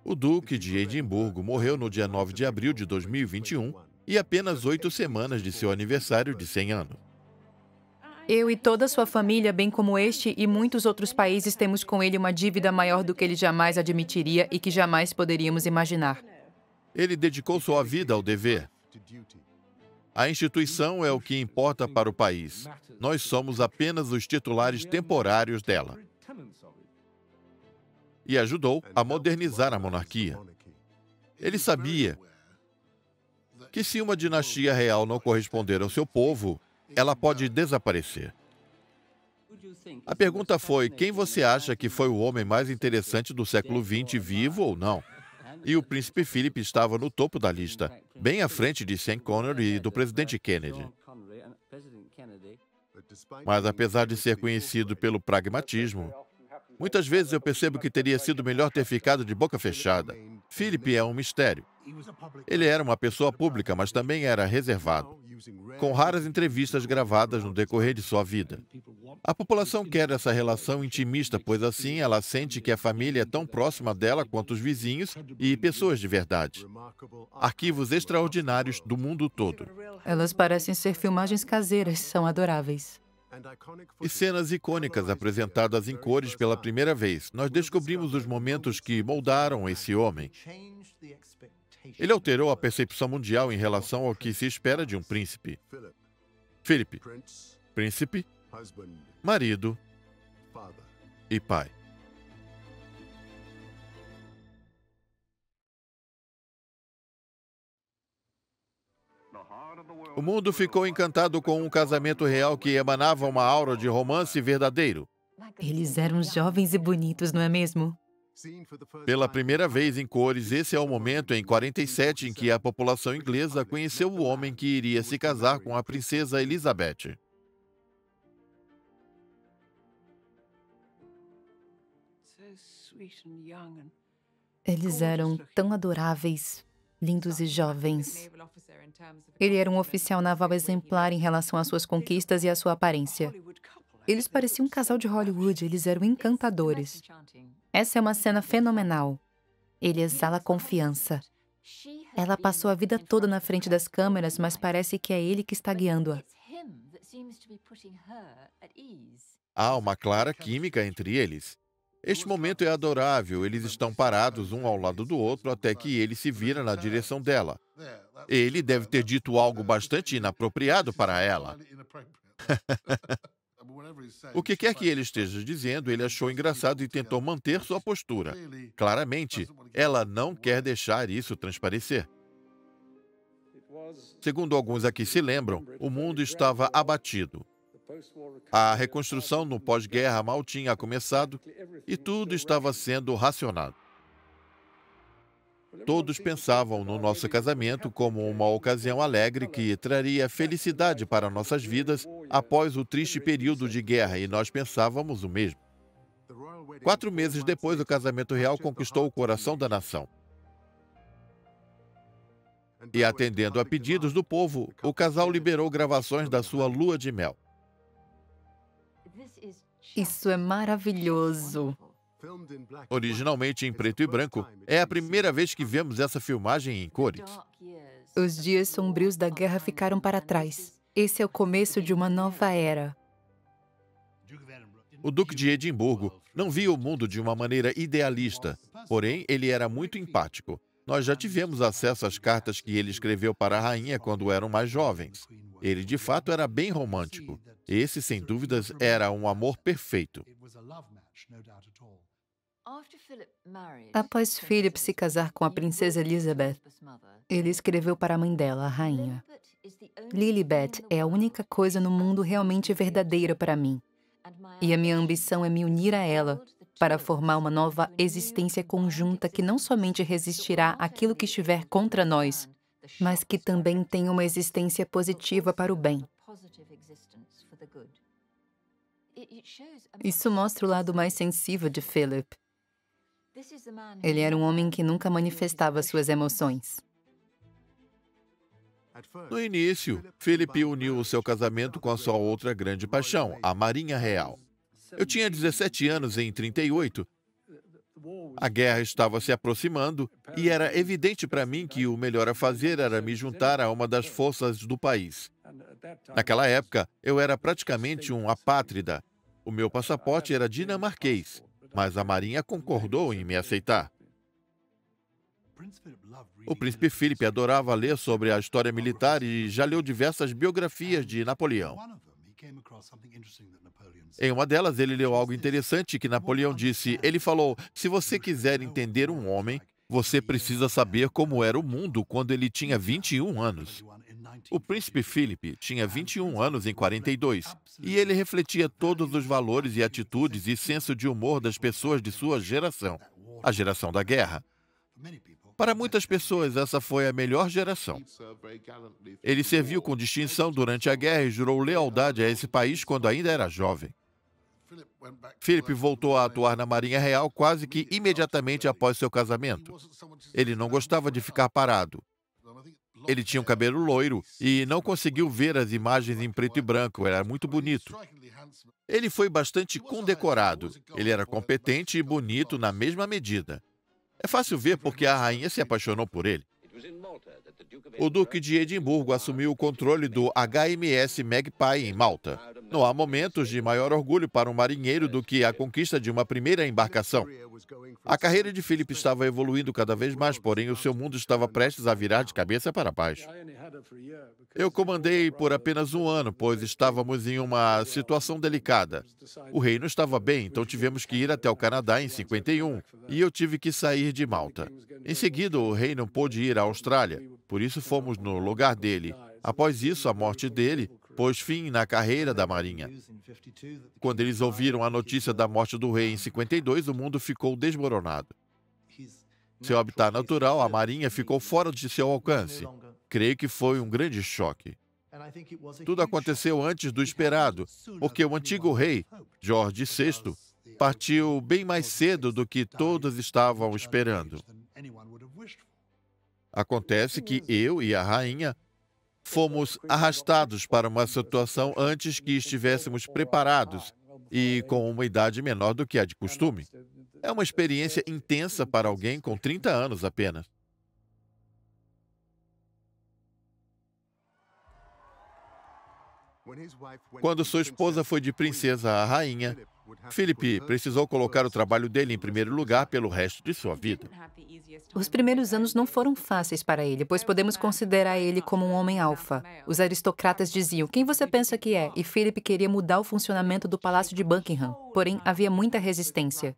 O Duque de Edimburgo morreu no dia 9 de abril de 2021 e apenas 8 semanas de seu aniversário de 100 anos. Eu e toda a sua família, bem como este e muitos outros países, temos com ele uma dívida maior do que ele jamais admitiria e que jamais poderíamos imaginar. Ele dedicou sua vida ao dever. A instituição é o que importa para o país. Nós somos apenas os titulares temporários dela. E ajudou a modernizar a monarquia. Ele sabia que se uma dinastia real não corresponder ao seu povo, ela pode desaparecer. A pergunta foi: quem você acha que foi o homem mais interessante do século XX, vivo ou não? E o príncipe Philip estava no topo da lista, bem à frente de Sean Connery e do presidente Kennedy. Mas apesar de ser conhecido pelo pragmatismo, muitas vezes eu percebo que teria sido melhor ter ficado de boca fechada. Philip é um mistério. Ele era uma pessoa pública, mas também era reservado, com raras entrevistas gravadas no decorrer de sua vida. A população quer essa relação intimista, pois assim ela sente que a família é tão próxima dela quanto os vizinhos e pessoas de verdade. Arquivos extraordinários do mundo todo. Elas parecem ser filmagens caseiras, são adoráveis. E cenas icônicas apresentadas em cores pela primeira vez. Nós descobrimos os momentos que moldaram esse homem. Ele alterou a percepção mundial em relação ao que se espera de um príncipe. Philip, príncipe, marido e pai. O mundo ficou encantado com um casamento real que emanava uma aura de romance verdadeiro. Eles eram jovens e bonitos, não é mesmo? Pela primeira vez em cores, esse é o momento em 47 em que a população inglesa conheceu o homem que iria se casar com a princesa Elizabeth. Eles eram tão adoráveis, lindos e jovens. Ele era um oficial naval exemplar em relação às suas conquistas e à sua aparência. Eles pareciam um casal de Hollywood, eles eram encantadores. Essa é uma cena fenomenal. Ele exala confiança. Ela passou a vida toda na frente das câmeras, mas parece que é ele que está guiando-a. Há uma clara química entre eles. Este momento é adorável, eles estão parados um ao lado do outro até que ele se vira na direção dela. Ele deve ter dito algo bastante inapropriado para ela. O que quer que ele esteja dizendo, ele achou engraçado e tentou manter sua postura. Claramente, ela não quer deixar isso transparecer. Segundo alguns aqui se lembram, o mundo estava abatido. A reconstrução no pós-guerra mal tinha começado e tudo estava sendo racionado. Todos pensavam no nosso casamento como uma ocasião alegre que traria felicidade para nossas vidas após o triste período de guerra, e nós pensávamos o mesmo. 4 meses depois, o casamento real conquistou o coração da nação. E atendendo a pedidos do povo, o casal liberou gravações da sua lua de mel. Isso é maravilhoso. Originalmente em preto e branco, é a primeira vez que vemos essa filmagem em cores. Os dias sombrios da guerra ficaram para trás. Esse é o começo de uma nova era. O Duque de Edimburgo não via o mundo de uma maneira idealista, porém ele era muito empático. Nós já tivemos acesso às cartas que ele escreveu para a rainha quando eram mais jovens. Ele de fato era bem romântico. Esse, sem dúvidas, era um amor perfeito. Após Philip se casar com a princesa Elizabeth, ele escreveu para a mãe dela, a rainha: Lilibet é a única coisa no mundo realmente verdadeira para mim. E a minha ambição é me unir a ela para formar uma nova existência conjunta que não somente resistirá àquilo que estiver contra nós, mas que também tenha uma existência positiva para o bem. Isso mostra o lado mais sensível de Philip. Ele era um homem que nunca manifestava suas emoções. No início, Philip uniu o seu casamento com a sua outra grande paixão, a Marinha Real. Eu tinha 17 anos em 38, A guerra estava se aproximando e era evidente para mim que o melhor a fazer era me juntar a uma das forças do país. Naquela época, eu era praticamente um apátrida. O meu passaporte era dinamarquês, mas a Marinha concordou em me aceitar. O príncipe Philip adorava ler sobre a história militar e já leu diversas biografias de Napoleão. Em uma delas, ele leu algo interessante que Napoleão disse. Ele falou: se você quiser entender um homem, você precisa saber como era o mundo quando ele tinha 21 anos. O príncipe Philip tinha 21 anos em 42, e ele refletia todos os valores e atitudes e senso de humor das pessoas de sua geração, a geração da guerra. Para muitas pessoas, essa foi a melhor geração. Ele serviu com distinção durante a guerra e jurou lealdade a esse país quando ainda era jovem. Philip voltou a atuar na Marinha Real quase que imediatamente após seu casamento. Ele não gostava de ficar parado. Ele tinha um cabelo loiro e não conseguiu ver as imagens em preto e branco, era muito bonito. Ele foi bastante condecorado. Ele era competente e bonito na mesma medida. É fácil ver porque a rainha se apaixonou por ele. O Duque de Edimburgo assumiu o controle do HMS Magpie em Malta. Não há momentos de maior orgulho para um marinheiro do que a conquista de uma primeira embarcação. A carreira de Philip estava evoluindo cada vez mais, porém o seu mundo estava prestes a virar de cabeça para baixo. Eu comandei por apenas um ano, pois estávamos em uma situação delicada. O rei não estava bem, então tivemos que ir até o Canadá em 51, e eu tive que sair de Malta. Em seguida, o rei não pôde ir à Austrália, por isso fomos no lugar dele. Após isso, a morte dele pôs fim na carreira da Marinha. Quando eles ouviram a notícia da morte do rei em 52, o mundo ficou desmoronado. Seu habitat natural, a Marinha, ficou fora de seu alcance. Creio que foi um grande choque. Tudo aconteceu antes do esperado, porque o antigo rei, George VI, partiu bem mais cedo do que todos estavam esperando. Acontece que eu e a rainha fomos arrastados para uma situação antes que estivéssemos preparados e com uma idade menor do que a de costume. É uma experiência intensa para alguém com 30 anos apenas. Quando sua esposa foi de princesa a rainha, Philip precisou colocar o trabalho dele em primeiro lugar pelo resto de sua vida. Os primeiros anos não foram fáceis para ele, pois podemos considerar ele como um homem alfa. Os aristocratas diziam: quem você pensa que é? E Philip queria mudar o funcionamento do Palácio de Buckingham. Porém, havia muita resistência.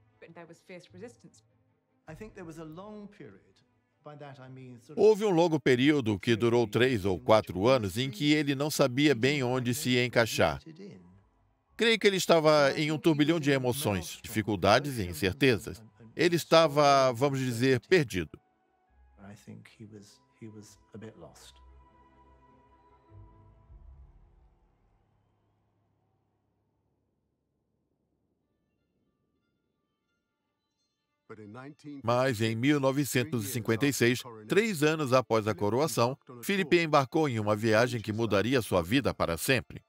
Houve um longo período, que durou 3 ou 4 anos, em que ele não sabia bem onde se ia encaixar. Creio que ele estava em um turbilhão de emoções, dificuldades e incertezas. Ele estava, vamos dizer, perdido. Mas em 1956, 3 anos após a coroação, Philip embarcou em uma viagem que mudaria sua vida para sempre.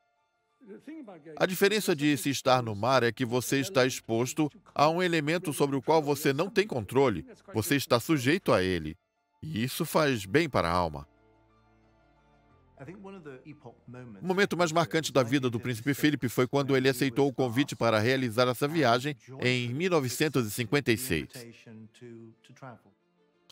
A diferença de se estar no mar é que você está exposto a um elemento sobre o qual você não tem controle. Você está sujeito a ele. E isso faz bem para a alma. O momento mais marcante da vida do príncipe Philip foi quando ele aceitou o convite para realizar essa viagem em 1956.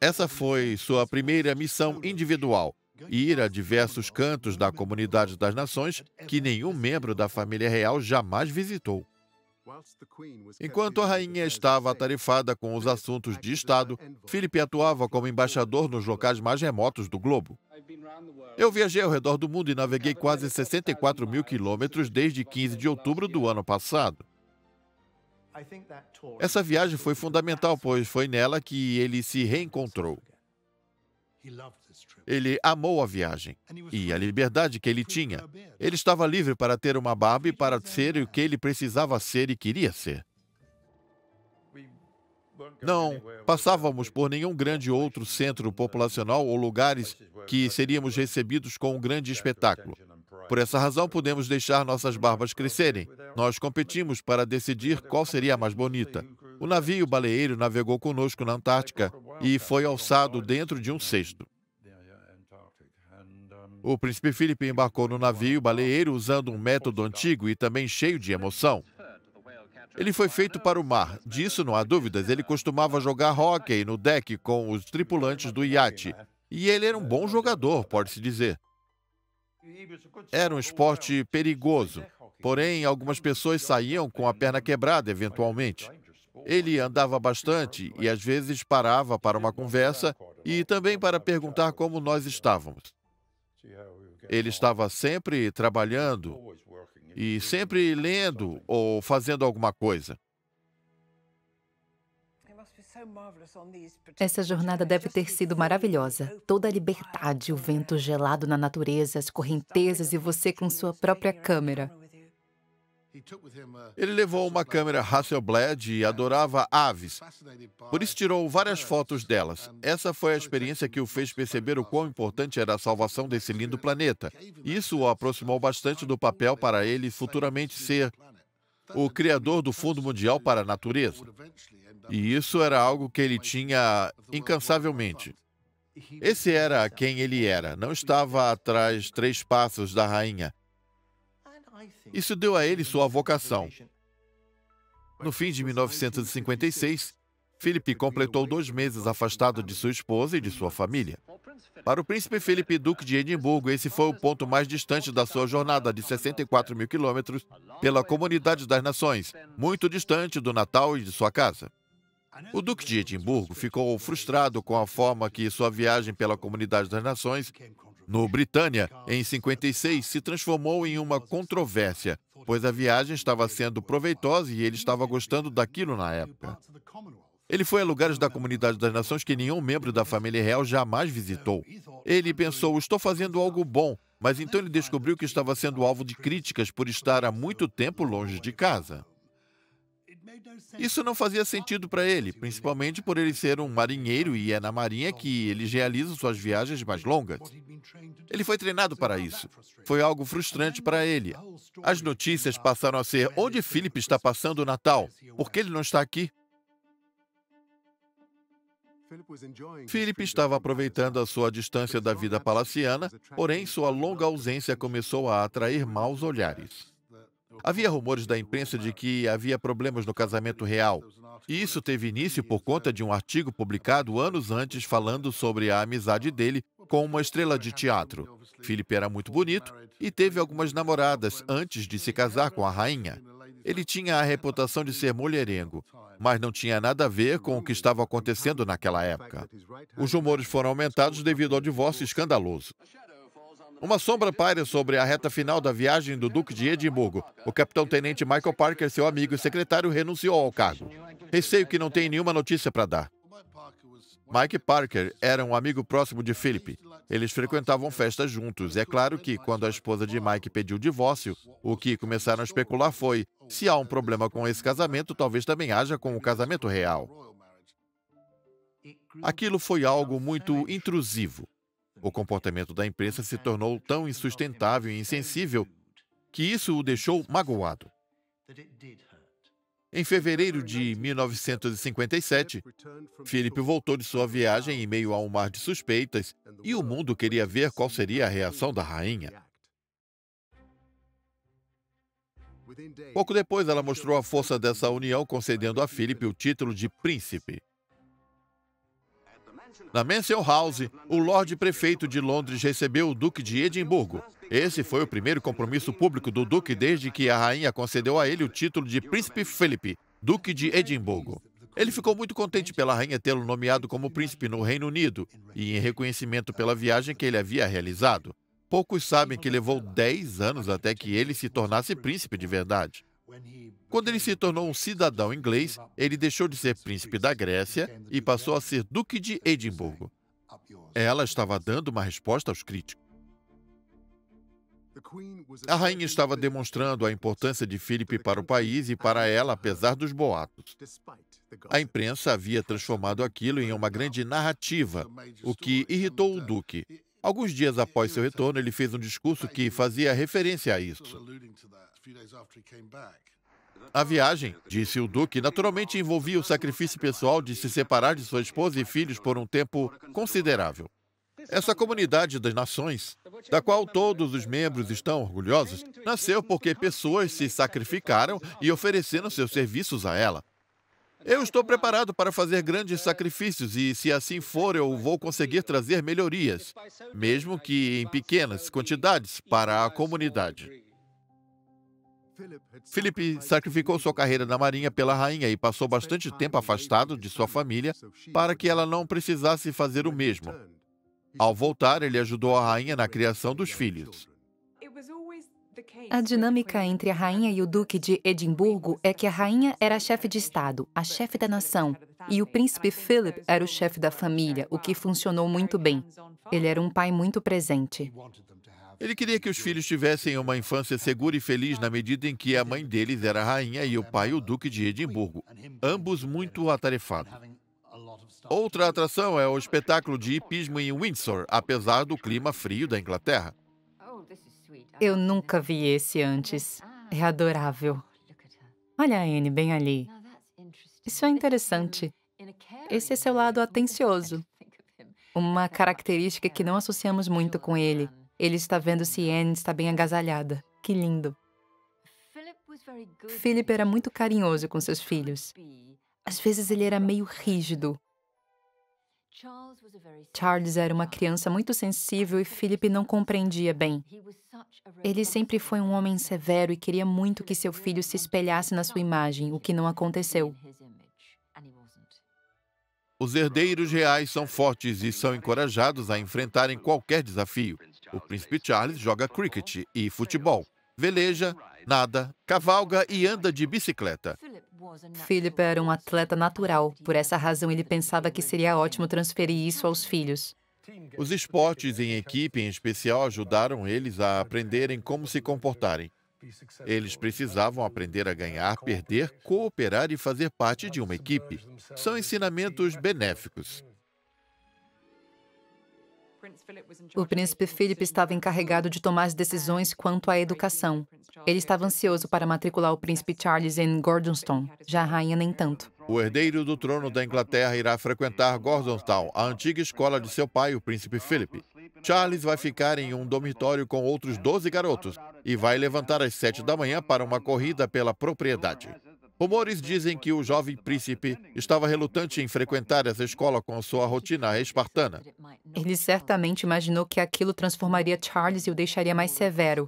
Essa foi sua primeira missão individual, ir a diversos cantos da Comunidade das Nações que nenhum membro da família real jamais visitou. Enquanto a rainha estava atarefada com os assuntos de Estado, Philip atuava como embaixador nos locais mais remotos do globo. Eu viajei ao redor do mundo e naveguei quase 64 mil quilômetros desde 15 de outubro do ano passado. Essa viagem foi fundamental, pois foi nela que ele se reencontrou. Ele amou a viagem e a liberdade que ele tinha. Ele estava livre para ter uma barba e para ser o que ele precisava ser e queria ser. Não passávamos por nenhum grande outro centro populacional ou lugares que seríamos recebidos com um grande espetáculo. Por essa razão, podemos deixar nossas barbas crescerem. Nós competimos para decidir qual seria a mais bonita. O navio baleeiro navegou conosco na Antártica e foi alçado dentro de um cesto. O príncipe Philip embarcou no navio baleeiro usando um método antigo e também cheio de emoção. Ele foi feito para o mar, disso não há dúvidas. Ele costumava jogar hóquei no deck com os tripulantes do iate. E ele era um bom jogador, pode-se dizer. Era um esporte perigoso, porém algumas pessoas saíam com a perna quebrada eventualmente. Ele andava bastante e às vezes parava para uma conversa e também para perguntar como nós estávamos. Ele estava sempre trabalhando e sempre lendo ou fazendo alguma coisa. Essa jornada deve ter sido maravilhosa. Toda a liberdade, o vento gelado na natureza, as correntezas e você com sua própria câmera. Ele levou uma câmera Hasselblad e adorava aves. Por isso tirou várias fotos delas. Essa foi a experiência que o fez perceber o quão importante era a salvação desse lindo planeta. Isso o aproximou bastante do papel para ele futuramente ser o criador do Fundo Mundial para a Natureza. E isso era algo que ele tinha incansavelmente. Esse era quem ele era. Não estava atrás 3 passos da rainha. Isso deu a ele sua vocação. No fim de 1956, Philip completou 2 meses afastado de sua esposa e de sua família. Para o príncipe Philip, duque de Edimburgo, esse foi o ponto mais distante da sua jornada de 64 mil quilômetros pela Comunidade das Nações, muito distante do Natal e de sua casa. O duque de Edimburgo ficou frustrado com a forma que sua viagem pela Comunidade das Nações no Britânia, em 56, se transformou em uma controvérsia, pois a viagem estava sendo proveitosa e ele estava gostando daquilo na época. Ele foi a lugares da Comunidade das Nações que nenhum membro da família real jamais visitou. Ele pensou, estou fazendo algo bom, mas então ele descobriu que estava sendo alvo de críticas por estar há muito tempo longe de casa. Isso não fazia sentido para ele, principalmente por ele ser um marinheiro e é na marinha que eles realizam suas viagens mais longas. Ele foi treinado para isso. Foi algo frustrante para ele. As notícias passaram a ser: onde Philip está passando o Natal? Por que ele não está aqui? Philip estava aproveitando a sua distância da vida palaciana, porém sua longa ausência começou a atrair maus olhares. Havia rumores da imprensa de que havia problemas no casamento real. E isso teve início por conta de um artigo publicado anos antes falando sobre a amizade dele com uma estrela de teatro. Philip era muito bonito e teve algumas namoradas antes de se casar com a rainha. Ele tinha a reputação de ser mulherengo, mas não tinha nada a ver com o que estava acontecendo naquela época. Os rumores foram aumentados devido ao divórcio escandaloso. Uma sombra paira sobre a reta final da viagem do Duque de Edimburgo. O capitão-tenente Michael Parker, seu amigo e secretário, renunciou ao cargo. Receio que não tenha nenhuma notícia para dar. Mike Parker era um amigo próximo de Philip. Eles frequentavam festas juntos. É claro que, quando a esposa de Mike pediu o divórcio, o que começaram a especular foi: se há um problema com esse casamento, talvez também haja com o casamento real. Aquilo foi algo muito intrusivo. O comportamento da imprensa se tornou tão insustentável e insensível que isso o deixou magoado. Em fevereiro de 1957, Philip voltou de sua viagem em meio a um mar de suspeitas e o mundo queria ver qual seria a reação da rainha. Pouco depois, ela mostrou a força dessa união, concedendo a Philip o título de príncipe. Na Mansion House, o Lorde Prefeito de Londres recebeu o Duque de Edimburgo. Esse foi o primeiro compromisso público do Duque desde que a rainha concedeu a ele o título de Príncipe Philip, Duque de Edimburgo. Ele ficou muito contente pela rainha tê-lo nomeado como príncipe no Reino Unido e em reconhecimento pela viagem que ele havia realizado. Poucos sabem que levou 10 anos até que ele se tornasse príncipe de verdade. Quando ele se tornou um cidadão inglês, ele deixou de ser príncipe da Grécia e passou a ser Duque de Edimburgo. Ela estava dando uma resposta aos críticos. A rainha estava demonstrando a importância de Philip para o país e para ela, apesar dos boatos. A imprensa havia transformado aquilo em uma grande narrativa, o que irritou o Duque. Alguns dias após seu retorno, ele fez um discurso que fazia referência a isso. A viagem, disse o Duque, naturalmente envolvia o sacrifício pessoal de se separar de sua esposa e filhos por um tempo considerável. Essa comunidade das nações, da qual todos os membros estão orgulhosos, nasceu porque pessoas se sacrificaram e ofereceram seus serviços a ela. Eu estou preparado para fazer grandes sacrifícios e, se assim for, eu vou conseguir trazer melhorias, mesmo que em pequenas quantidades, para a comunidade. Philip sacrificou sua carreira na Marinha pela rainha e passou bastante tempo afastado de sua família para que ela não precisasse fazer o mesmo. Ao voltar, ele ajudou a rainha na criação dos filhos. A dinâmica entre a rainha e o duque de Edimburgo é que a rainha era a chefe de estado, a chefe da nação, e o príncipe Philip era o chefe da família, o que funcionou muito bem. Ele era um pai muito presente. Ele queria que os filhos tivessem uma infância segura e feliz na medida em que a mãe deles era a rainha e o pai o duque de Edimburgo, ambos muito atarefados. Outra atração é o espetáculo de hipismo em Windsor, apesar do clima frio da Inglaterra. Eu nunca vi esse antes. É adorável. Olha a Anne bem ali. Isso é interessante. Esse é seu lado atencioso. Uma característica que não associamos muito com ele. Ele está vendo se Anne está bem agasalhada. Que lindo. Philip era muito carinhoso com seus filhos. Às vezes ele era meio rígido. Charles era uma criança muito sensível e Philip não compreendia bem. Ele sempre foi um homem severo e queria muito que seu filho se espelhasse na sua imagem, o que não aconteceu. Os herdeiros reais são fortes e são encorajados a enfrentarem qualquer desafio. O príncipe Charles joga cricket e futebol, veleja, nada, cavalga e anda de bicicleta. Philip era um atleta natural. Por essa razão, ele pensava que seria ótimo transferir isso aos filhos. Os esportes em equipe, em especial, ajudaram eles a aprenderem como se comportarem. Eles precisavam aprender a ganhar, perder, cooperar e fazer parte de uma equipe. São ensinamentos benéficos. O príncipe Philip estava encarregado de tomar as decisões quanto à educação. Ele estava ansioso para matricular o príncipe Charles em Gordonstoun, já a rainha nem tanto. O herdeiro do trono da Inglaterra irá frequentar Gordonstoun, a antiga escola de seu pai, o príncipe Philip. Charles vai ficar em um dormitório com outros 12 garotos e vai levantar às 7 da manhã para uma corrida pela propriedade. Rumores dizem que o jovem príncipe estava relutante em frequentar essa escola com sua rotina espartana. Ele certamente imaginou que aquilo transformaria Charles e o deixaria mais severo.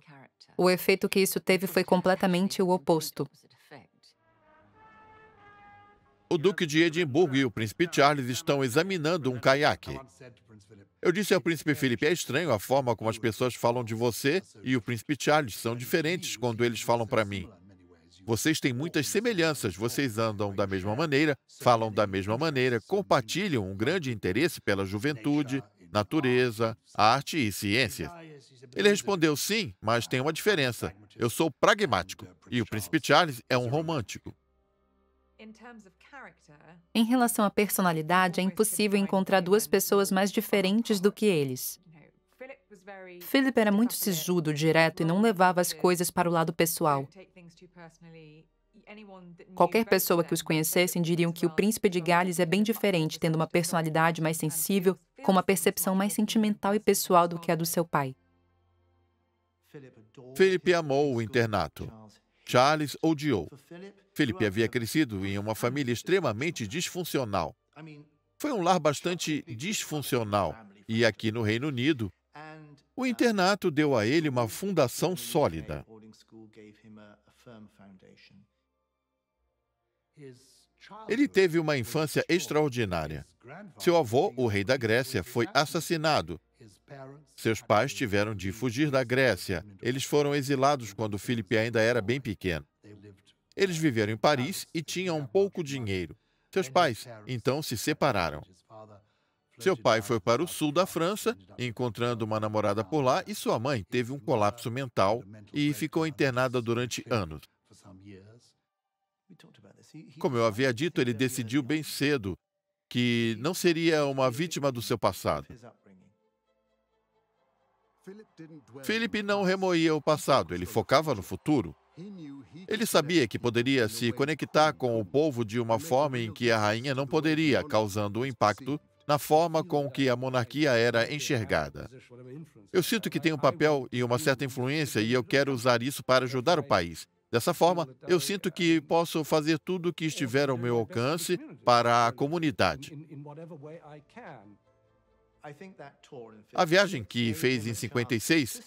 O efeito que isso teve foi completamente o oposto. O Duque de Edimburgo e o Príncipe Charles estão examinando um caiaque. Eu disse ao Príncipe Philip, é estranho a forma como as pessoas falam de você e o Príncipe Charles são diferentes quando eles falam para mim. Vocês têm muitas semelhanças, vocês andam da mesma maneira, falam da mesma maneira, compartilham um grande interesse pela juventude, natureza, arte e ciência. Ele respondeu, sim, mas tem uma diferença. Eu sou pragmático e o Príncipe Charles é um romântico. Em relação à personalidade, é impossível encontrar duas pessoas mais diferentes do que eles. Philip era muito sisudo, direto e não levava as coisas para o lado pessoal. Qualquer pessoa que os conhecessem diriam que o príncipe de Gales é bem diferente, tendo uma personalidade mais sensível, com uma percepção mais sentimental e pessoal do que a do seu pai. Philip amou o internato. Charles odiou. Philip havia crescido em uma família extremamente disfuncional. Foi um lar bastante disfuncional. E aqui no Reino Unido, o internato deu a ele uma fundação sólida. Ele teve uma infância extraordinária. Seu avô, o rei da Grécia, foi assassinado. Seus pais tiveram de fugir da Grécia. Eles foram exilados quando Philip ainda era bem pequeno. Eles viveram em Paris e tinham pouco dinheiro. Seus pais, então, se separaram. Seu pai foi para o sul da França, encontrando uma namorada por lá, e sua mãe teve um colapso mental e ficou internada durante anos. Como eu havia dito, ele decidiu bem cedo que não seria uma vítima do seu passado. Philip não remoía o passado, ele focava no futuro. Ele sabia que poderia se conectar com o povo de uma forma em que a rainha não poderia, causando um impacto na forma com que a monarquia era enxergada. Eu sinto que tenho um papel e uma certa influência e eu quero usar isso para ajudar o país. Dessa forma, eu sinto que posso fazer tudo o que estiver ao meu alcance para a comunidade. A viagem que fez em 56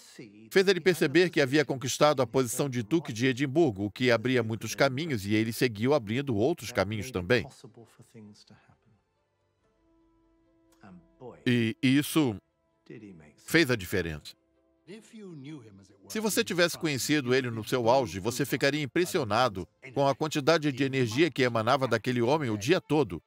fez ele perceber que havia conquistado a posição de Duque de Edimburgo, o que abria muitos caminhos, e ele seguiu abrindo outros caminhos também. E isso fez a diferença. Se você tivesse conhecido ele no seu auge, você ficaria impressionado com a quantidade de energia que emanava daquele homem o dia todo.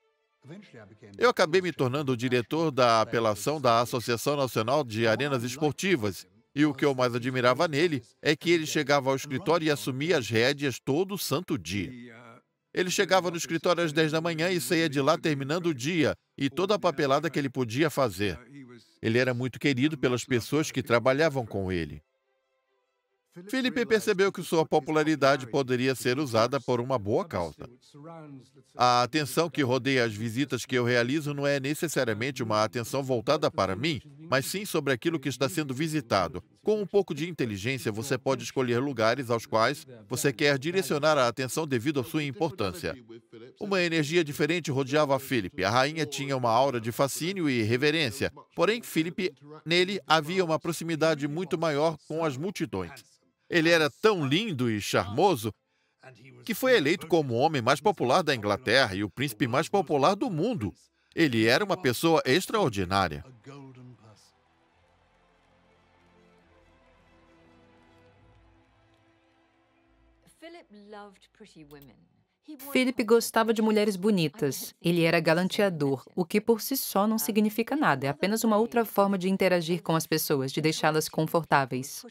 Eu acabei me tornando o diretor da apelação da Associação Nacional de Arenas Esportivas, e o que eu mais admirava nele é que ele chegava ao escritório e assumia as rédeas todo santo dia. Ele chegava no escritório às 10 da manhã e saía de lá terminando o dia e toda a papelada que ele podia fazer. Ele era muito querido pelas pessoas que trabalhavam com ele. Philip percebeu que sua popularidade poderia ser usada por uma boa causa. A atenção que rodeia as visitas que eu realizo não é necessariamente uma atenção voltada para mim, mas sim sobre aquilo que está sendo visitado. Com um pouco de inteligência, você pode escolher lugares aos quais você quer direcionar a atenção devido à sua importância. Uma energia diferente rodeava Philip. A rainha tinha uma aura de fascínio e reverência, porém, nele havia uma proximidade muito maior com as multidões. Ele era tão lindo e charmoso que foi eleito como o homem mais popular da Inglaterra e o príncipe mais popular do mundo. Ele era uma pessoa extraordinária. Philip gostava de mulheres bonitas. Ele era galanteador, o que por si só não significa nada. É apenas uma outra forma de interagir com as pessoas, de deixá-las confortáveis.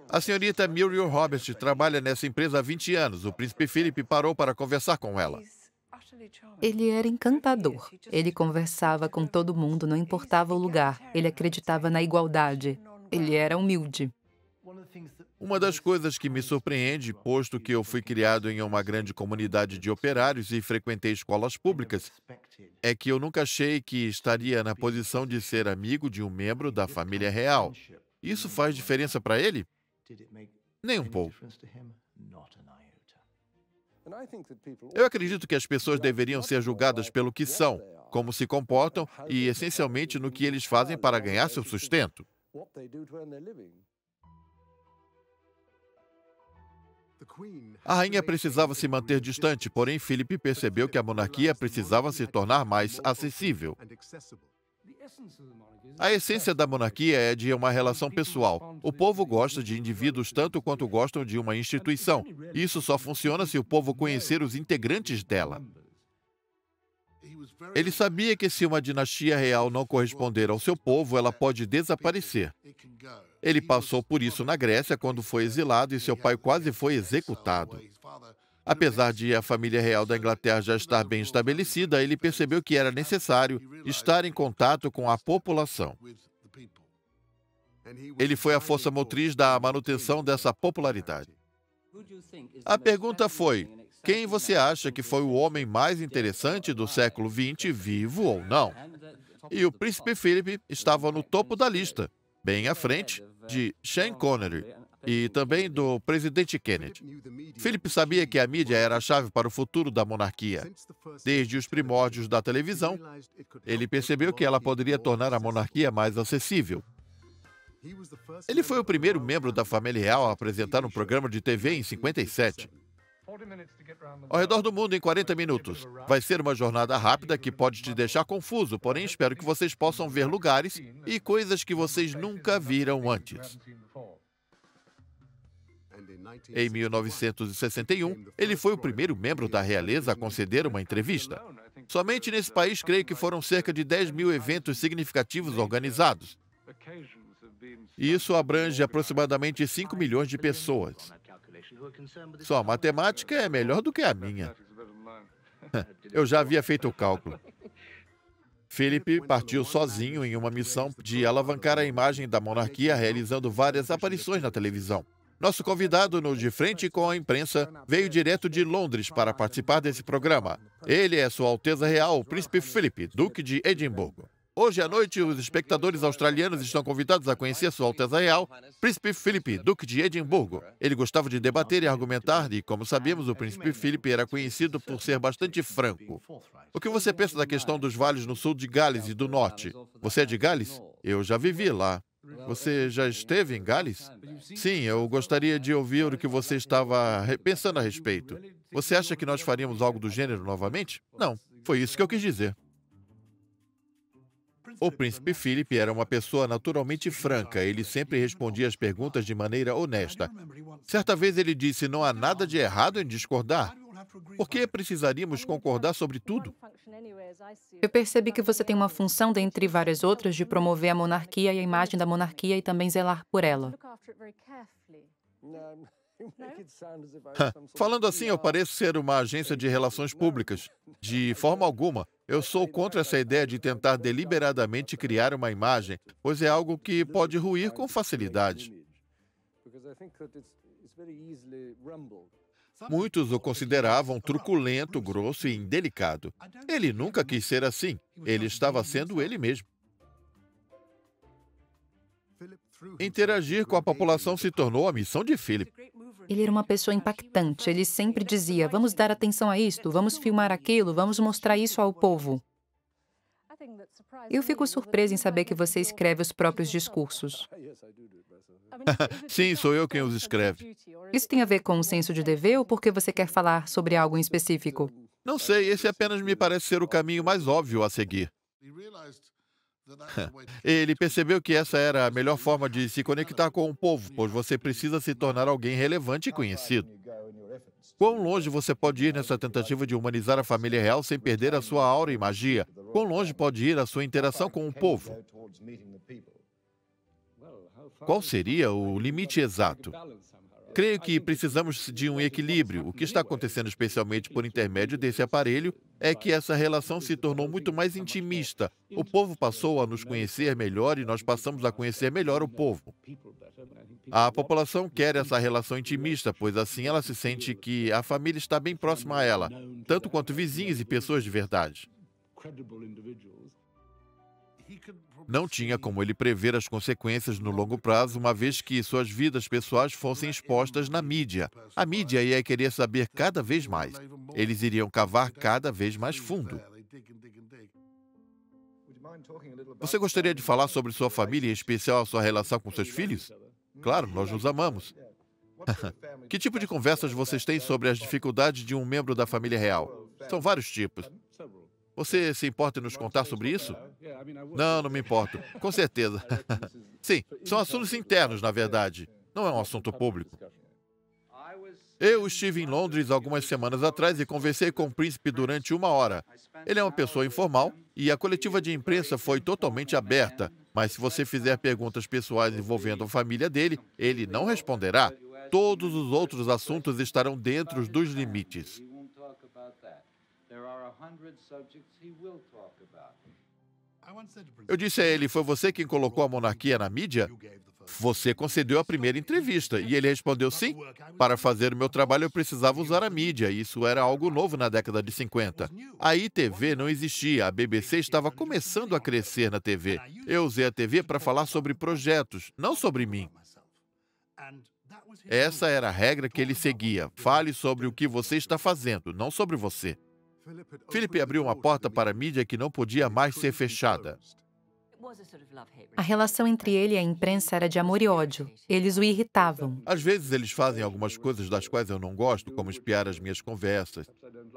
A senhorita Muriel Robert trabalha nessa empresa há 20 anos. O príncipe Philip parou para conversar com ela. Ele era encantador. Ele conversava com todo mundo, não importava o lugar. Ele acreditava na igualdade. Ele era humilde. Uma das coisas que me surpreende, posto que eu fui criado em uma grande comunidade de operários e frequentei escolas públicas, é que eu nunca achei que estaria na posição de ser amigo de um membro da família real. Isso faz diferença para ele? Nem um pouco. Eu acredito que as pessoas deveriam ser julgadas pelo que são, como se comportam e, essencialmente, no que eles fazem para ganhar seu sustento. A rainha precisava se manter distante, porém Philip percebeu que a monarquia precisava se tornar mais acessível. A essência da monarquia é de uma relação pessoal. O povo gosta de indivíduos tanto quanto gostam de uma instituição. Isso só funciona se o povo conhecer os integrantes dela. Ele sabia que se uma dinastia real não corresponder ao seu povo, ela pode desaparecer. Ele passou por isso na Grécia quando foi exilado e seu pai quase foi executado. Apesar de a família real da Inglaterra já estar bem estabelecida, ele percebeu que era necessário estar em contato com a população. Ele foi a força motriz da manutenção dessa popularidade. A pergunta foi: quem você acha que foi o homem mais interessante do século XX, vivo ou não? E o príncipe Philip estava no topo da lista, bem à frente de Sean Connery e também do presidente Kennedy. Philip sabia que a mídia era a chave para o futuro da monarquia. Desde os primórdios da televisão, ele percebeu que ela poderia tornar a monarquia mais acessível. Ele foi o primeiro membro da família real a apresentar um programa de TV em 57. Ao redor do mundo em 40 minutos. Vai ser uma jornada rápida que pode te deixar confuso, porém espero que vocês possam ver lugares e coisas que vocês nunca viram antes. Em 1961, ele foi o primeiro membro da realeza a conceder uma entrevista. Somente nesse país, creio que foram cerca de 10 mil eventos significativos organizados. Isso abrange aproximadamente 5 milhões de pessoas. Sua matemática é melhor do que a minha. Eu já havia feito o cálculo. Philip partiu sozinho em uma missão de alavancar a imagem da monarquia, realizando várias aparições na televisão. Nosso convidado no De Frente com a Imprensa veio direto de Londres para participar desse programa. Ele é Sua Alteza Real, o Príncipe Philip, Duque de Edimburgo. Hoje à noite, os espectadores australianos estão convidados a conhecer Sua Alteza Real, Príncipe Philip, Duque de Edimburgo. Ele gostava de debater e argumentar e, como sabemos, o Príncipe Philip era conhecido por ser bastante franco. O que você pensa da questão dos vales no sul de Gales e do norte? Você é de Gales? Eu já vivi lá. Você já esteve em Gales? Sim, eu gostaria de ouvir o que você estava pensando a respeito. Você acha que nós faríamos algo do gênero novamente? Não, foi isso que eu quis dizer. O Príncipe Philip era uma pessoa naturalmente franca. Ele sempre respondia as perguntas de maneira honesta. Certa vez ele disse: não há nada de errado em discordar. Por que precisaríamos concordar sobre tudo? Eu percebi que você tem uma função, dentre várias outras, de promover a monarquia e a imagem da monarquia e também zelar por ela. Falando assim, eu pareço ser uma agência de relações públicas. De forma alguma, eu sou contra essa ideia de tentar deliberadamente criar uma imagem, pois é algo que pode ruir com facilidade. Muitos o consideravam truculento, grosso e indelicado. Ele nunca quis ser assim. Ele estava sendo ele mesmo. Interagir com a população se tornou a missão de Philip. Ele era uma pessoa impactante. Ele sempre dizia: vamos dar atenção a isto, vamos filmar aquilo, vamos mostrar isso ao povo. Eu fico surpresa em saber que você escreve os próprios discursos. Sim, sou eu quem os escreve. Isso tem a ver com o senso de dever ou porque você quer falar sobre algo em específico? Não sei, esse apenas me parece ser o caminho mais óbvio a seguir. Ele percebeu que essa era a melhor forma de se conectar com o povo, pois você precisa se tornar alguém relevante e conhecido. Quão longe você pode ir nessa tentativa de humanizar a família real sem perder a sua aura e magia? Quão longe pode ir a sua interação com o povo? Qual seria o limite exato? Creio que precisamos de um equilíbrio. O que está acontecendo, especialmente por intermédio desse aparelho, é que essa relação se tornou muito mais intimista. O povo passou a nos conhecer melhor e nós passamos a conhecer melhor o povo. A população quer essa relação intimista, pois assim ela se sente que a família está bem próxima a ela, tanto quanto vizinhos e pessoas de verdade. Não tinha como ele prever as consequências no longo prazo, uma vez que suas vidas pessoais fossem expostas na mídia. A mídia ia querer saber cada vez mais. Eles iriam cavar cada vez mais fundo. Você gostaria de falar sobre sua família, em especial a sua relação com seus filhos? Claro, nós nos amamos. Que tipo de conversas vocês têm sobre as dificuldades de um membro da família real? São vários tipos. Você se importa em nos contar sobre isso? Não, não me importo. Com certeza. Sim, são assuntos internos, na verdade. Não é um assunto público. Eu estive em Londres algumas semanas atrás e conversei com o príncipe durante 1 hora. Ele é uma pessoa informal e a coletiva de imprensa foi totalmente aberta. Mas se você fizer perguntas pessoais envolvendo a família dele, ele não responderá. Todos os outros assuntos estarão dentro dos limites. Eu disse a ele: foi você quem colocou a monarquia na mídia? Você concedeu a primeira entrevista. E ele respondeu: sim. Para fazer o meu trabalho eu precisava usar a mídia. Isso era algo novo na década de 50. A ITV não existia. A BBC estava começando a crescer na TV. Eu usei a TV para falar sobre projetos, não sobre mim. Essa era a regra que ele seguia. Fale sobre o que você está fazendo, não sobre você. Philip abriu uma porta para a mídia que não podia mais ser fechada. A relação entre ele e a imprensa era de amor e ódio. Eles o irritavam. Às vezes eles fazem algumas coisas das quais eu não gosto, como espiar as minhas conversas.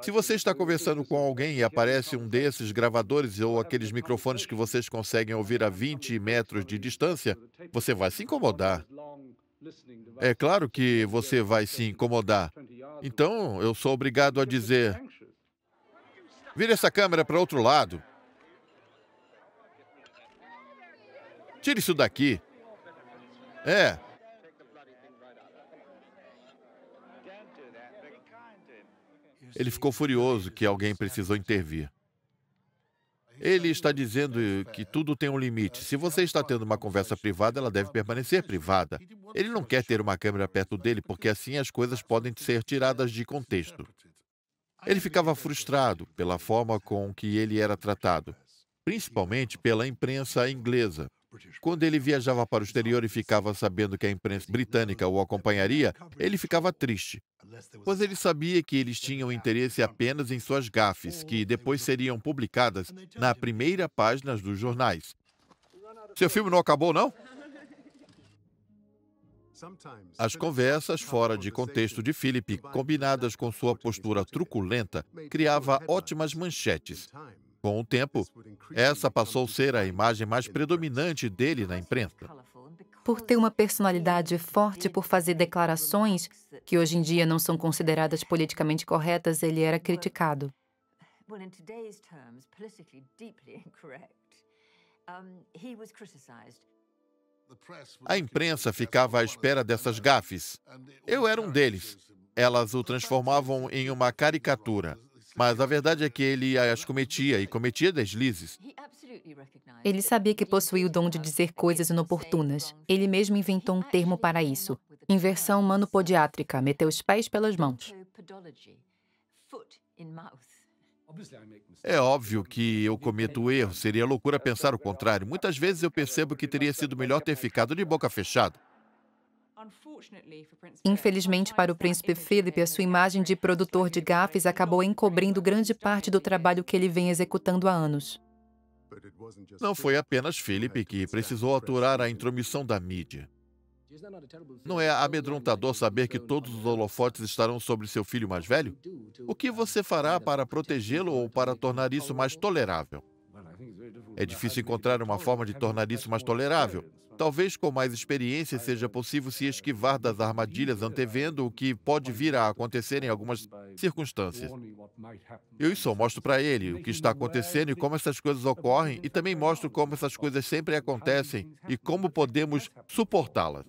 Se você está conversando com alguém e aparece um desses gravadores ou aqueles microfones que vocês conseguem ouvir a 20 metros de distância, você vai se incomodar. É claro que você vai se incomodar. Então, eu sou obrigado a dizer: vire essa câmera para outro lado. Tire isso daqui. É. Ele ficou furioso que alguém precisou intervir. Ele está dizendo que tudo tem um limite. Se você está tendo uma conversa privada, ela deve permanecer privada. Ele não quer ter uma câmera perto dele, porque assim as coisas podem ser tiradas de contexto. Ele ficava frustrado pela forma com que ele era tratado, principalmente pela imprensa inglesa. Quando ele viajava para o exterior e ficava sabendo que a imprensa britânica o acompanharia, ele ficava triste, pois ele sabia que eles tinham interesse apenas em suas gafes, que depois seriam publicadas na primeira página dos jornais. Seu filme não acabou, não? As conversas fora de contexto de Philip, combinadas com sua postura truculenta, criava ótimas manchetes. Com o tempo, essa passou a ser a imagem mais predominante dele na imprensa. Por ter uma personalidade forte e por fazer declarações que hoje em dia não são consideradas politicamente corretas, ele era criticado. A imprensa ficava à espera dessas gafes. Eu era um deles. Elas o transformavam em uma caricatura. Mas a verdade é que ele as cometia, e cometia deslizes. Ele sabia que possuía o dom de dizer coisas inoportunas. Ele mesmo inventou um termo para isso. Inversão manopodiátrica, meteu os pés pelas mãos. É óbvio que eu cometo erro, seria loucura pensar o contrário. Muitas vezes eu percebo que teria sido melhor ter ficado de boca fechada. Infelizmente para o príncipe Philip, a sua imagem de produtor de gafes acabou encobrindo grande parte do trabalho que ele vem executando há anos. Não foi apenas Philip que precisou aturar a intromissão da mídia. Não é amedrontador saber que todos os holofotes estarão sobre seu filho mais velho? O que você fará para protegê-lo ou para tornar isso mais tolerável? É difícil encontrar uma forma de tornar isso mais tolerável. Talvez com mais experiência seja possível se esquivar das armadilhas antevendo o que pode vir a acontecer em algumas circunstâncias. Eu só mostro para ele o que está acontecendo e como essas coisas ocorrem, e também mostro como essas coisas sempre acontecem e como podemos suportá-las.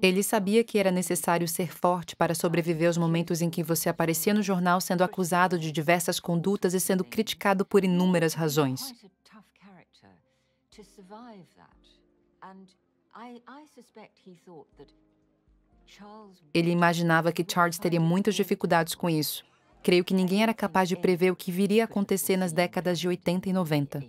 Ele sabia que era necessário ser forte para sobreviver aos momentos em que você aparecia no jornal sendo acusado de diversas condutas e sendo criticado por inúmeras razões. Ele imaginava que Charles teria muitas dificuldades com isso. Creio que ninguém era capaz de prever o que viria a acontecer nas décadas de 80 e 90.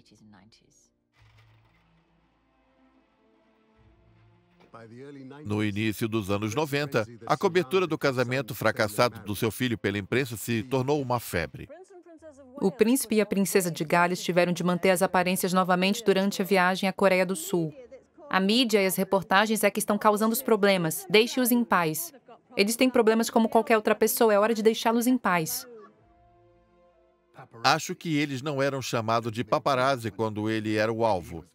No início dos anos 90, a cobertura do casamento fracassado do seu filho pela imprensa se tornou uma febre. O príncipe e a princesa de Gales tiveram de manter as aparências novamente durante a viagem à Coreia do Sul. A mídia e as reportagens é que estão causando os problemas. Deixe-os em paz. Eles têm problemas como qualquer outra pessoa, é hora de deixá-los em paz. Acho que eles não eram chamados de paparazzi quando ele era o alvo.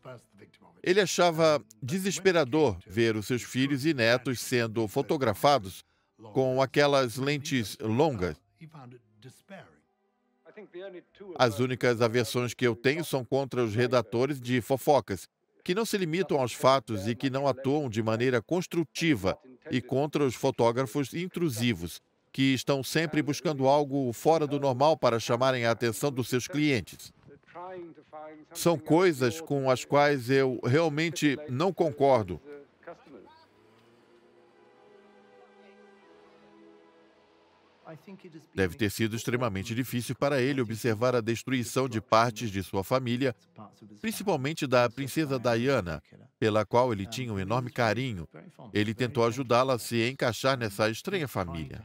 Ele achava desesperador ver os seus filhos e netos sendo fotografados com aquelas lentes longas. As únicas aversões que eu tenho são contra os redatores de fofocas, que não se limitam aos fatos e que não atuam de maneira construtiva, e contra os fotógrafos intrusivos, que estão sempre buscando algo fora do normal para chamarem a atenção dos seus clientes. São coisas com as quais eu realmente não concordo. Deve ter sido extremamente difícil para ele observar a destruição de partes de sua família, principalmente da princesa Diana, pela qual ele tinha um enorme carinho. Ele tentou ajudá-la a se encaixar nessa estranha família.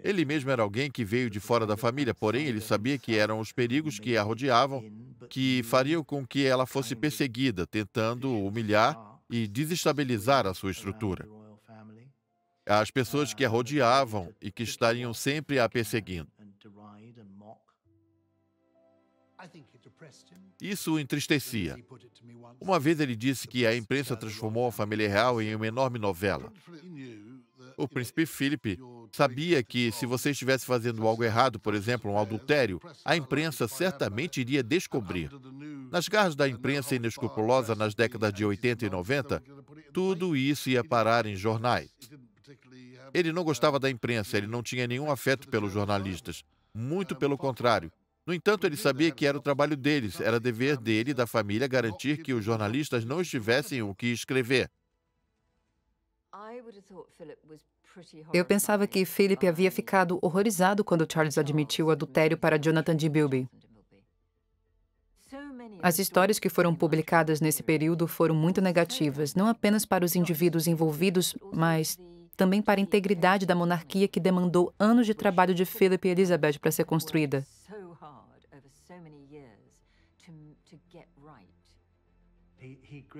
Ele mesmo era alguém que veio de fora da família, porém ele sabia que eram os perigos que a rodeavam que fariam com que ela fosse perseguida, tentando humilhar e desestabilizar a sua estrutura. As pessoas que a rodeavam e que estariam sempre a perseguindo. Isso o entristecia. Uma vez ele disse que a imprensa transformou a família real em uma enorme novela. O príncipe Philip sabia que se você estivesse fazendo algo errado, por exemplo, um adultério, a imprensa certamente iria descobrir. Nas garras da imprensa inescrupulosa nas décadas de 80 e 90, tudo isso ia parar em jornais. Ele não gostava da imprensa, ele não tinha nenhum afeto pelos jornalistas. Muito pelo contrário. No entanto, ele sabia que era o trabalho deles, era dever dele e da família garantir que os jornalistas não estivessem o que escrever. Eu pensava que Philip havia ficado horrorizado quando Charles admitiu o adultério para Jonathan de Bilby. As histórias que foram publicadas nesse período foram muito negativas, não apenas para os indivíduos envolvidos, mas também para a integridade da monarquia que demandou anos de trabalho de Philip e Elizabeth para ser construída.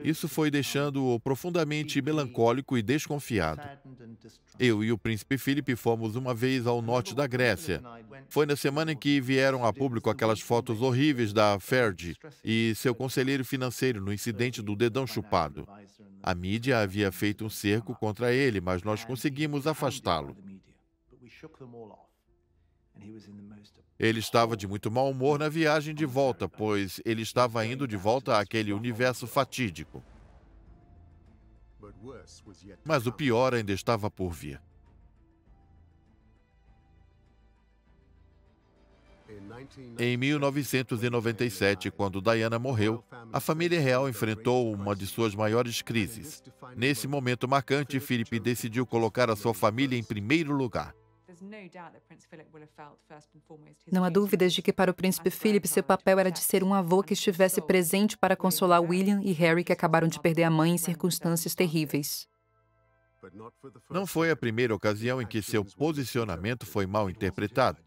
Isso foi deixando-o profundamente melancólico e desconfiado. Eu e o príncipe Philip fomos uma vez ao norte da Grécia. Foi na semana em que vieram a público aquelas fotos horríveis da Fergie e seu conselheiro financeiro no incidente do dedão chupado. A mídia havia feito um cerco contra ele, mas nós conseguimos afastá-lo. Ele estava de muito mau humor na viagem de volta, pois ele estava indo de volta àquele universo fatídico. Mas o pior ainda estava por vir. Em 1997, quando Diana morreu, a família real enfrentou uma de suas maiores crises. Nesse momento marcante, Philip decidiu colocar a sua família em primeiro lugar. Não há dúvidas de que para o príncipe Philip seu papel era de ser um avô que estivesse presente para consolar William e Harry, que acabaram de perder a mãe em circunstâncias terríveis. Não foi a primeira ocasião em que seu posicionamento foi mal interpretado.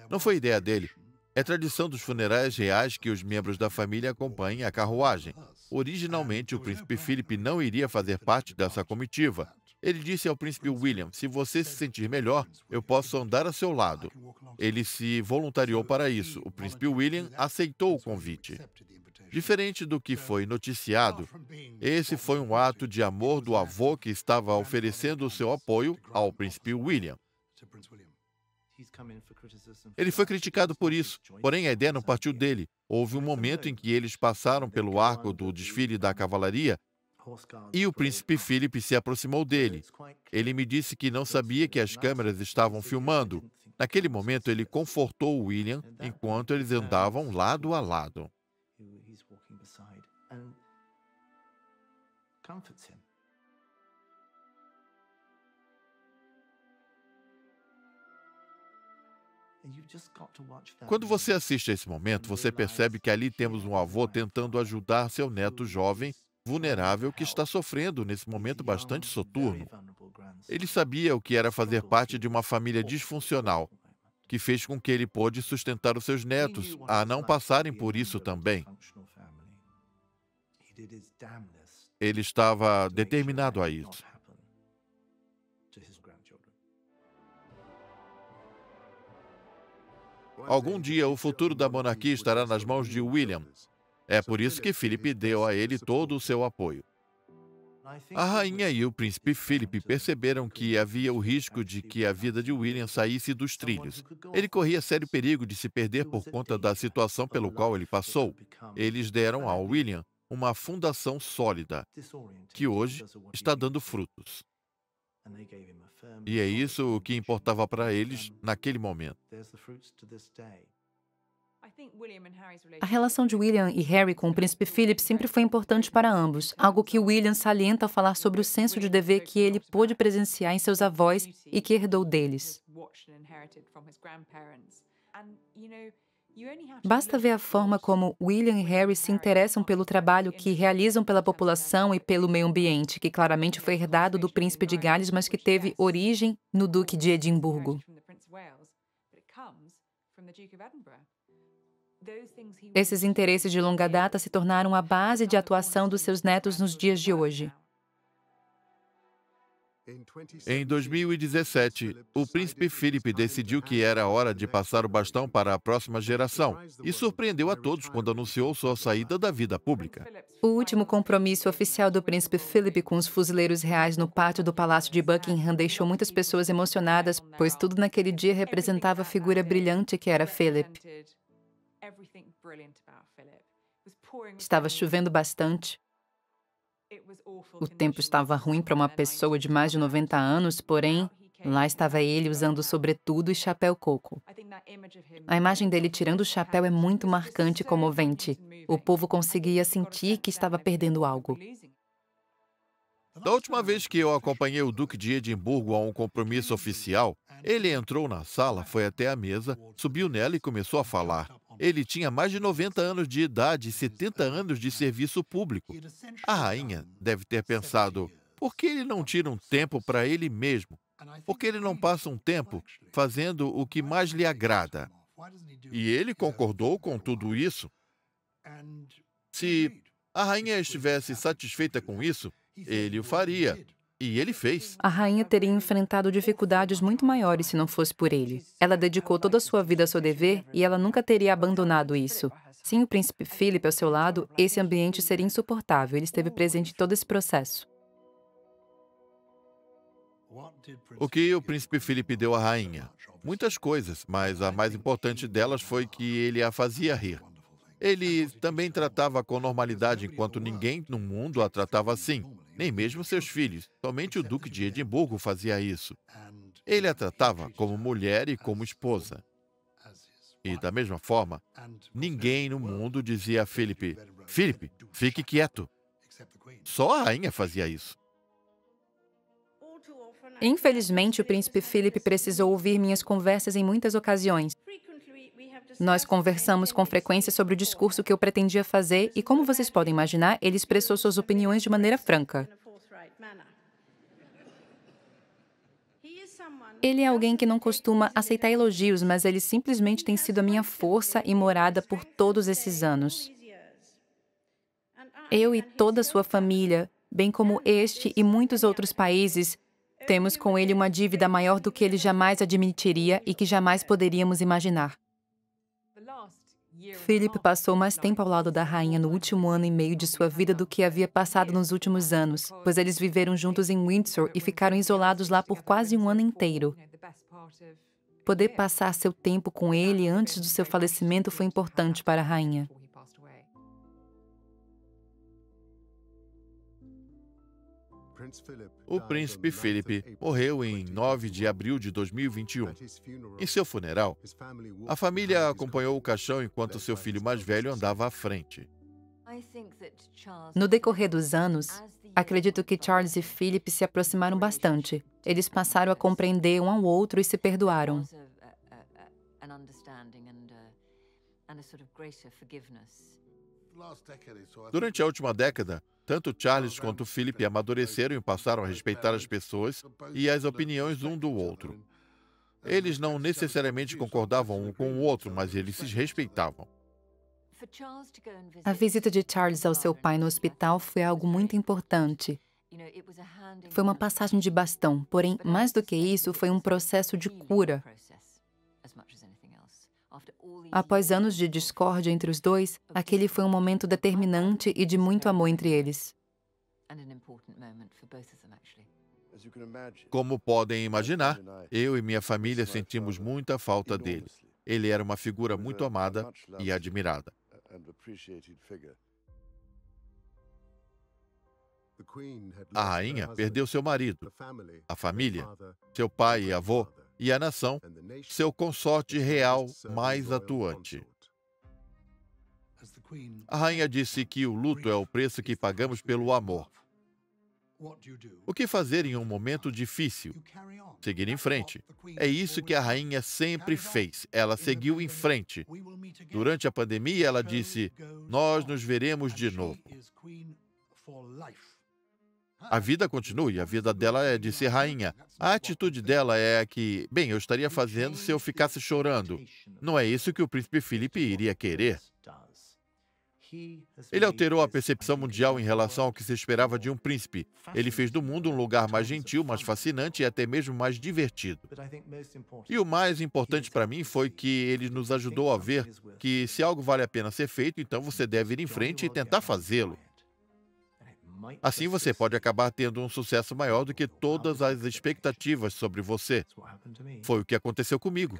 Não foi ideia dele. É tradição dos funerais reais que os membros da família acompanhem a carruagem. Originalmente, o príncipe Philip não iria fazer parte dessa comitiva. Ele disse ao príncipe William: "Se você se sentir melhor, eu posso andar a seu lado." Ele se voluntariou para isso. O príncipe William aceitou o convite. Diferente do que foi noticiado, esse foi um ato de amor do avô que estava oferecendo o seu apoio ao príncipe William. Ele foi criticado por isso, porém a ideia não partiu dele. Houve um momento em que eles passaram pelo arco do desfile da cavalaria e o príncipe Philip se aproximou dele. Ele me disse que não sabia que as câmeras estavam filmando. Naquele momento, ele confortou William enquanto eles andavam lado a lado. Quando você assiste a esse momento, você percebe que ali temos um avô tentando ajudar seu neto jovem, vulnerável, que está sofrendo nesse momento bastante soturno. Ele sabia o que era fazer parte de uma família disfuncional, que fez com que ele pôde sustentar os seus netos a não passarem por isso também. Ele estava determinado a isso. Algum dia, o futuro da monarquia estará nas mãos de William. É por isso que Philip deu a ele todo o seu apoio. A rainha e o príncipe Philip perceberam que havia o risco de que a vida de William saísse dos trilhos. Ele corria sério perigo de se perder por conta da situação pelo qual ele passou. Eles deram ao William uma fundação sólida, que hoje está dando frutos. E é isso o que importava para eles naquele momento. A relação de William e Harry com o príncipe Philip sempre foi importante para ambos, algo que William salienta ao falar sobre o senso de dever que ele pôde presenciar em seus avós e que herdou deles. Basta ver a forma como William e Harry se interessam pelo trabalho que realizam pela população e pelo meio ambiente, que claramente foi herdado do príncipe de Gales, mas que teve origem no duque de Edimburgo. Esses interesses de longa data se tornaram a base de atuação dos seus netos nos dias de hoje. Em 2017, o príncipe Philip decidiu que era hora de passar o bastão para a próxima geração e surpreendeu a todos quando anunciou sua saída da vida pública. O último compromisso oficial do príncipe Philip com os fuzileiros reais no pátio do Palácio de Buckingham deixou muitas pessoas emocionadas, pois tudo naquele dia representava a figura brilhante que era Philip. Estava chovendo bastante. O tempo estava ruim para uma pessoa de mais de 90 anos, porém, lá estava ele usando sobretudo e chapéu coco. A imagem dele tirando o chapéu é muito marcante e comovente. O povo conseguia sentir que estava perdendo algo. Da última vez que eu acompanhei o Duque de Edimburgo a um compromisso oficial, ele entrou na sala, foi até a mesa, subiu nela e começou a falar. Ele tinha mais de 90 anos de idade e 70 anos de serviço público. A rainha deve ter pensado, por que ele não tira um tempo para ele mesmo? Por que ele não passa um tempo fazendo o que mais lhe agrada? E ele concordou com tudo isso. Se a rainha estivesse satisfeita com isso, ele o faria. E ele fez. A rainha teria enfrentado dificuldades muito maiores se não fosse por ele. Ela dedicou toda a sua vida ao seu dever e ela nunca teria abandonado isso. Sem o príncipe Philip ao seu lado, esse ambiente seria insuportável. Ele esteve presente em todo esse processo. O que o príncipe Philip deu à rainha? Muitas coisas, mas a mais importante delas foi que ele a fazia rir. Ele também tratava com normalidade, enquanto ninguém no mundo a tratava assim, nem mesmo seus filhos. Somente o Duque de Edimburgo fazia isso. Ele a tratava como mulher e como esposa. E, da mesma forma, ninguém no mundo dizia a Philip, Philip, fique quieto. Só a rainha fazia isso. Infelizmente, o príncipe Philip precisou ouvir minhas conversas em muitas ocasiões. Nós conversamos com frequência sobre o discurso que eu pretendia fazer e, como vocês podem imaginar, ele expressou suas opiniões de maneira franca. Ele é alguém que não costuma aceitar elogios, mas ele simplesmente tem sido a minha força e morada por todos esses anos. Eu e toda a sua família, bem como este e muitos outros países, temos com ele uma dívida maior do que ele jamais admitiria e que jamais poderíamos imaginar. Philip passou mais tempo ao lado da rainha no último ano e meio de sua vida do que havia passado nos últimos anos, pois eles viveram juntos em Windsor e ficaram isolados lá por quase um ano inteiro. Poder passar seu tempo com ele antes do seu falecimento foi importante para a rainha. O príncipe Philip morreu em 9 de abril de 2021. Em seu funeral, a família acompanhou o caixão enquanto seu filho mais velho andava à frente. No decorrer dos anos, acredito que Charles e Philip se aproximaram bastante. Eles passaram a compreender um ao outro e se perdoaram. Durante a última década, tanto Charles quanto Philip amadureceram e passaram a respeitar as pessoas e as opiniões um do outro. Eles não necessariamente concordavam um com o outro, mas eles se respeitavam. A visita de Charles ao seu pai no hospital foi algo muito importante. Foi uma passagem de bastão, porém, mais do que isso, foi um processo de cura. Após anos de discórdia entre os dois, aquele foi um momento determinante e de muito amor entre eles. Como podem imaginar, eu e minha família sentimos muita falta dele. Ele era uma figura muito amada e admirada. A rainha perdeu seu marido, a família, seu pai e avô, e a nação, seu consorte real mais atuante. A rainha disse que o luto é o preço que pagamos pelo amor. O que fazer em um momento difícil? Seguir em frente. É isso que a rainha sempre fez. Ela seguiu em frente. Durante a pandemia, ela disse, nós nos veremos de novo. A vida continua e a vida dela é de ser rainha. A atitude dela é a que, bem, eu estaria fazendo se eu ficasse chorando. Não é isso que o príncipe Philip iria querer. Ele alterou a percepção mundial em relação ao que se esperava de um príncipe. Ele fez do mundo um lugar mais gentil, mais fascinante e até mesmo mais divertido. E o mais importante para mim foi que ele nos ajudou a ver que se algo vale a pena ser feito, então você deve ir em frente e tentar fazê-lo. Assim você pode acabar tendo um sucesso maior do que todas as expectativas sobre você. Foi o que aconteceu comigo,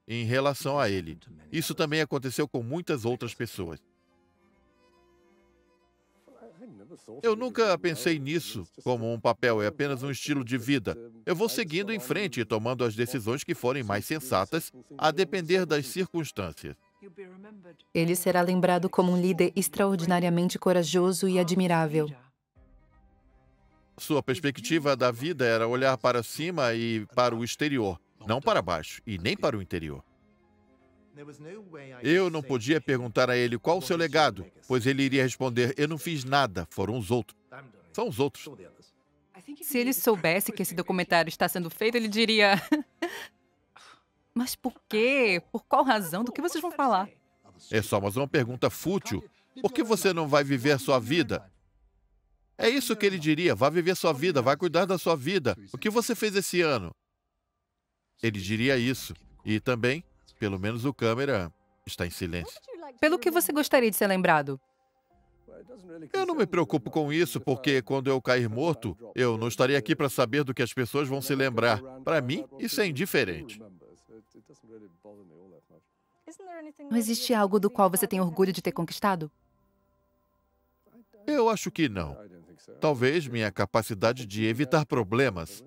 em relação a ele. Isso também aconteceu com muitas outras pessoas. Eu nunca pensei nisso como um papel, é apenas um estilo de vida. Eu vou seguindo em frente e tomando as decisões que forem mais sensatas, a depender das circunstâncias. Ele será lembrado como um líder extraordinariamente corajoso e admirável. Sua perspectiva da vida era olhar para cima e para o exterior, não para baixo e nem para o interior. Eu não podia perguntar a ele qual o seu legado, pois ele iria responder: eu não fiz nada, foram os outros. São os outros. Se ele soubesse que esse documentário está sendo feito, ele diria: mas por quê? Por qual razão? Do que vocês vão falar? É só mais uma pergunta fútil. Por que você não vai viver a sua vida? É isso que ele diria: vá viver sua vida, vai cuidar da sua vida. O que você fez esse ano? Ele diria isso. E também, pelo menos o câmera está em silêncio. Pelo que você gostaria de ser lembrado? Eu não me preocupo com isso, porque quando eu cair morto, eu não estarei aqui para saber do que as pessoas vão se lembrar. Para mim, isso é indiferente. Não existe algo do qual você tem orgulho de ter conquistado? Eu acho que não. Talvez minha capacidade de evitar problemas.